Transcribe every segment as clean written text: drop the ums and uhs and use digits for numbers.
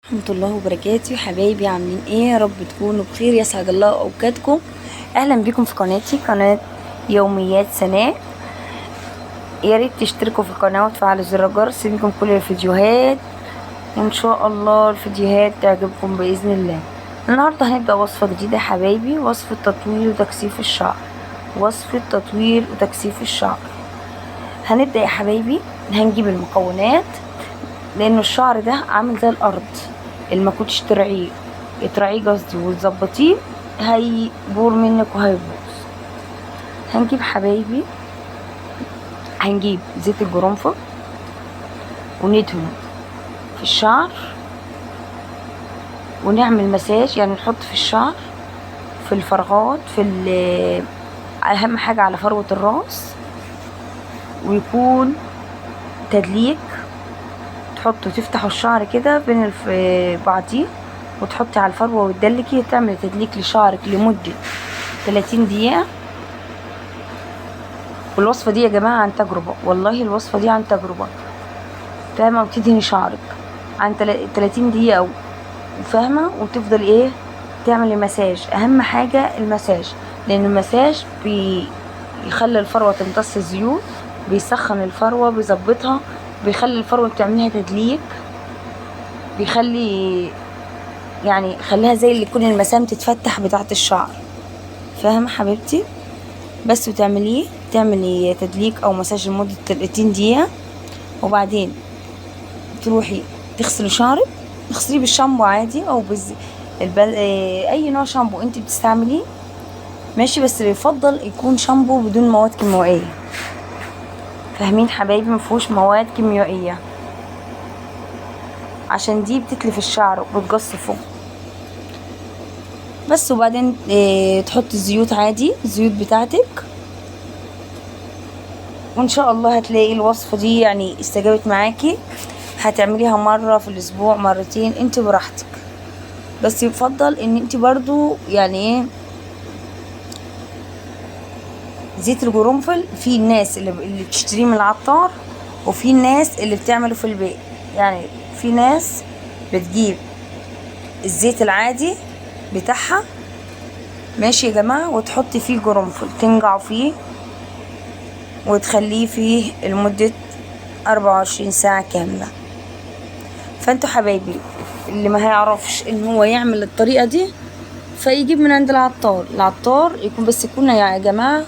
ورحمة الله وبركاته. حبايبي عاملين ايه؟ يا رب تكونوا بخير، يسعد الله اوقاتكم. اهلا بكم في قناتي، قناة يوميات سناء. يا ريت تشتركوا في القناة وتفعلوا زر الجرس يجيلكم كل الفيديوهات، وان شاء الله الفيديوهات تعجبكم باذن الله. النهارده هنبدا وصفه جديده يا حبايبي، وصفه تطوير وتكثيف الشعر. وصفه تطوير وتكثيف الشعر. هنبدا يا حبايبي، هنجيب المكونات، لانه الشعر ده عامل زي الارض، اللي ما كنتش ترعيه قصدي وتظبطيه هيبور منك وهيبوظ. هنجيب حبايبي، هنجيب زيت الجرنفل وندهنه في الشعر ونعمل مساج، يعني نحط في الشعر في الفراغات، اهم حاجة على فروة الراس، ويكون تدليك. تحطوا تفتحوا الشعر كده بين بعضيه وتحطي على الفروة وتدلكي، تعملي تدليك لشعرك لمدة 30 دقيقة. والوصفة دي يا جماعة عن تجربة، والله الوصفة دي عن تجربة، فاهمة؟ وتدهني شعرك عن 30 دقيقة، فاهمة؟ وتفضل ايه، تعملي مساج. اهم حاجة المساج، لان المساج بيخلي الفروة تمتص الزيوت، بيسخن الفروة، بيظبطها، بيخلي الفروة بتعمليها تدليك، بيخلي يعني خليها زي اللي يكون المسام تتفتح بتاعة الشعر، فاهمة حبيبتي؟ بس تعملي تدليك او مساج لمدة 30 دقيقة، وبعدين تروحي تغسلي شعرك. تغسليه بالشامبو عادي او اي نوع شامبو انت بتستعمليه، ماشي؟ بس يفضل يكون شامبو بدون مواد كيميائية، فاهمين حبايبي؟ مفيهوش مواد كيميائية، عشان دي بتتلف الشعر وبتقصفه بس. وبعدين تحطي الزيوت عادي، الزيوت بتاعتك، وان شاء الله هتلاقي الوصفة دي يعني استجابت معاكي. هتعمليها مرة في الاسبوع، مرتين، انت براحتك، بس يفضل ان انت برضو يعني ايه، زيت القرنفل في الناس اللي بتشتريه من العطار، وفي الناس اللي بتعمله في البيت. يعني في ناس بتجيب الزيت العادي بتاعها، ماشي يا جماعة، وتحطي فيه قرنفل، تنقعوا فيه وتخليه فيه لمدة 24 ساعة كاملة. فانتوا حبايبي اللي ما هيعرفش ان هو يعمل الطريقة دي، فيجيب من عند العطار يكون، بس يكون يا جماعة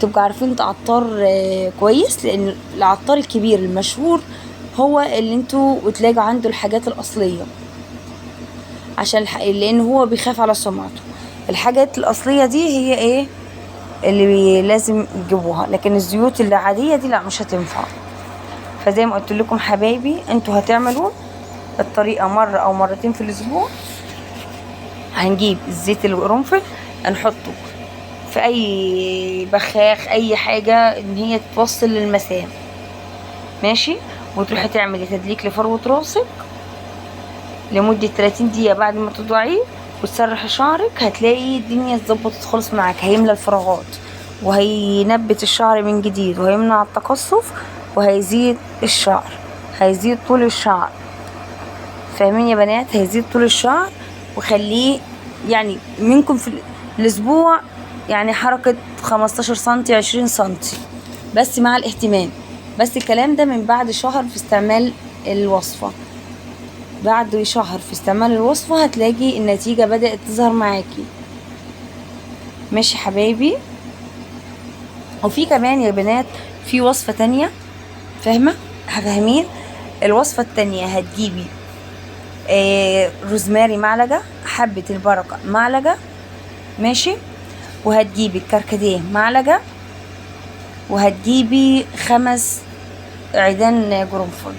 تبقى عارفين عطار كويس، لان العطار الكبير المشهور هو اللي انتوا تلاقوا عنده الحاجات الاصلية، عشان لان هو بيخاف على سمعته. الحاجات الاصلية دي هي ايه اللي لازم تجيبوها، لكن الزيوت العادية دي لا، مش هتنفع. فزي ما قلت لكم حبايبي، انتوا هتعملوا الطريقة مرة او مرتين في الاسبوع. هنجيب الزيت القرنفل، هنحطه في اي بخاخ، اي حاجة ان هي توصل للمسام، ماشي؟ وتروحي تعملي تدليك لفروة راسك لمدة 30 دقيقة بعد ما تضعيه وتسرحي شعرك. هتلاقي الدنيا اتظبطت خالص معاك، هيملى الفراغات وهينبت الشعر من جديد وهيمنع التقصف وهيزيد الشعر، هيزيد طول الشعر، فاهمين يا بنات؟ هيزيد طول الشعر وخليه يعني منكم في الاسبوع يعني حركة 15 سنتي 20 سنتي بس، مع الاهتمام. بس الكلام ده من بعد شهر في استعمال الوصفة. بعد شهر في استعمال الوصفة هتلاقي النتيجة بدأت تظهر معاكي، ماشي حبايبي؟ وفي كمان يا بنات في وصفة تانية، فاهمة؟ فاهمين؟ الوصفة التانية هتجيبي روزماري معلقة، حبة البركة معلقة، ماشي؟ وهتجيبي الكركديه معلقة، وهتجيبي 5 عيدان قرنفل،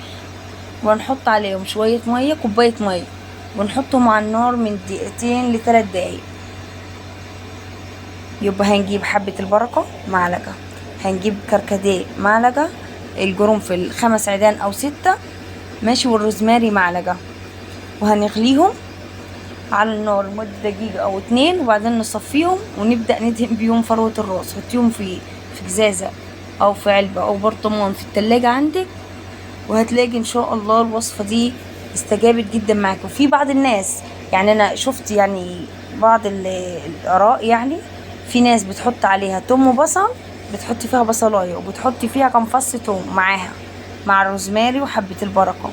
ونحط عليهم شوية مية، كوباية مية، ونحطهم على النار من 2 ل3 دقايق. يبقى هنجيب حبة البركة معلقة، هنجيب كركديه معلقة، القرنفل 5 عيدان او 6، ماشي؟ والروزماري معلقة، وهنغليهم على النار لمدة دقيقة او 2، وبعدين نصفيهم ونبدأ ندهن بيهم فروة الراس. حطيهم في ازازة او في علبة او برطمان في التلاجة عندك، وهتلاقي ان شاء الله الوصفة دي استجابت جدا معاك. وفي بعض الناس يعني انا شفت يعني بعض الاراء، يعني في ناس بتحط عليها توم وبصل، بتحطي فيها بصلايه وبتحطي فيها كام فص توم معاها مع الروزماري وحبه البركه،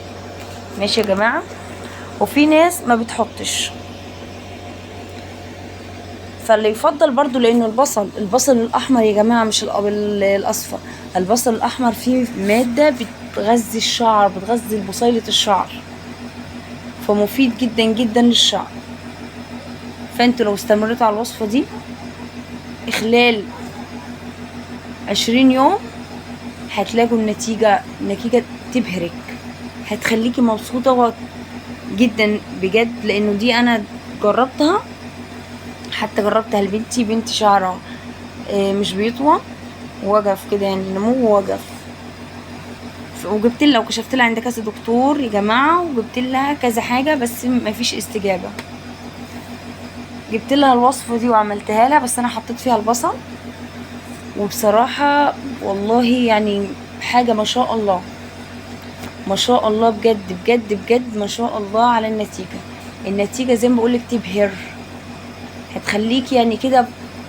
ماشي يا جماعه. وفي ناس ما بتحطش، فاللي يفضل برضو، لانه البصل الاحمر يا جماعه مش الاصفر، البصل الاحمر فيه ماده بتغذي الشعر، بتغذي بصيله الشعر، فمفيد جدا جدا للشعر. فانتوا لو استمرتوا على الوصفه دي خلال 20 يوم هتلاقوا النتيجه تبهرك، هتخليكي مبسوطه جدا بجد. لانه دي انا جربتها، حتى جربتها لبنتي، بنتي شعرها مش بيطوى، وقف كده يعني نمو وقف. وجبت لها وكشفت لها عند كذا دكتور يا جماعه، وجبت لها كذا حاجه بس ما فيش استجابه. جبت لها الوصفه دي وعملتها لها، بس انا حطيت فيها البصل، وبصراحه والله يعني حاجه ما شاء الله، ما شاء الله بجد بجد بجد، ما شاء الله على النتيجه زي ما بقولك تبهر، هتخليكي يعني كده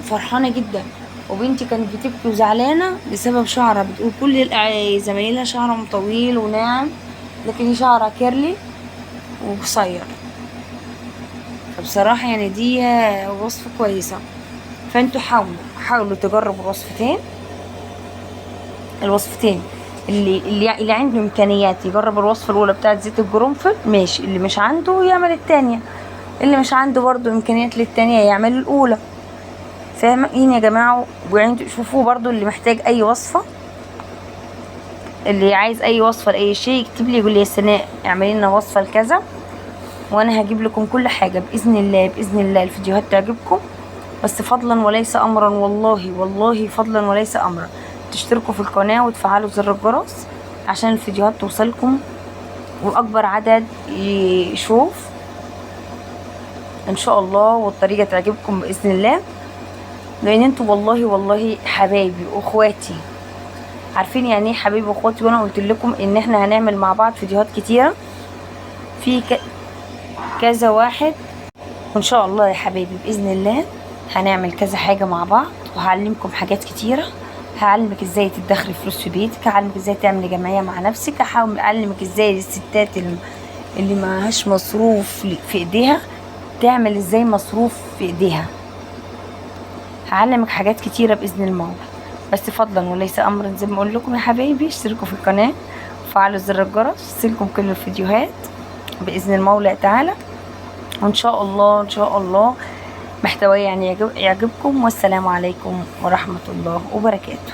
فرحانه جدا. وبنتي كانت بتبكي وزعلانه بسبب شعرها، بتقول كل زمايلها شعرهم طويل وناعم، لكن هي شعرها كيرلي وقصير. فبصراحه يعني دي وصفه كويسه. فانتوا حاولوا تجربوا الوصفتين اللي عنده امكانيات يجرب الوصفه الاولى بتاعت زيت القرنفل، ماشي. اللي مش عنده يعمل التانية، اللي مش عنده برضو امكانيات للتانية يعمل الاولى. فاهمين يا جماعه؟ شوفوا برضو اللي محتاج اي وصفه، اللي عايز اي وصفه لاي شيء يكتب لي يقول لي يا سناء اعملي لنا وصفه لكذا، وانا هجيب لكم كل حاجه باذن الله. باذن الله الفيديوهات تعجبكم، بس فضلا وليس امرا، والله والله فضلا وليس امرا تشتركوا في القناه وتفعلوا زر الجرس عشان الفيديوهات توصلكم واكبر عدد يشوف ان شاء الله، والطريقه تعجبكم باذن الله. لان انتوا والله والله حبايبي واخواتي، عارفين يعني ايه حبايبي واخواتي. وانا قلت لكم ان احنا هنعمل مع بعض فيديوهات كتيره في كذا واحد، وان شاء الله يا حبايبي باذن الله هنعمل كذا حاجه مع بعض، وهعلمكم حاجات كتيره. هعلمك ازاي تدخري فلوس في بيتك، هعلمك ازاي تعملي جمعيه مع نفسك، هحاول اعلمك ازاي الستات اللي معهاش مصروف في ايديها تعمل ازاي مصروف في ايديها. هعلمك حاجات كتيره باذن المولى، بس فضلا وليس امرا زي ما اقول لكم يا حبايبي اشتركوا في القناه وفعلوا زر الجرس يوصلكم كل الفيديوهات باذن المولى تعالى. وان شاء الله ان شاء الله محتوى يعني يعجبكم. والسلام عليكم ورحمه الله وبركاته.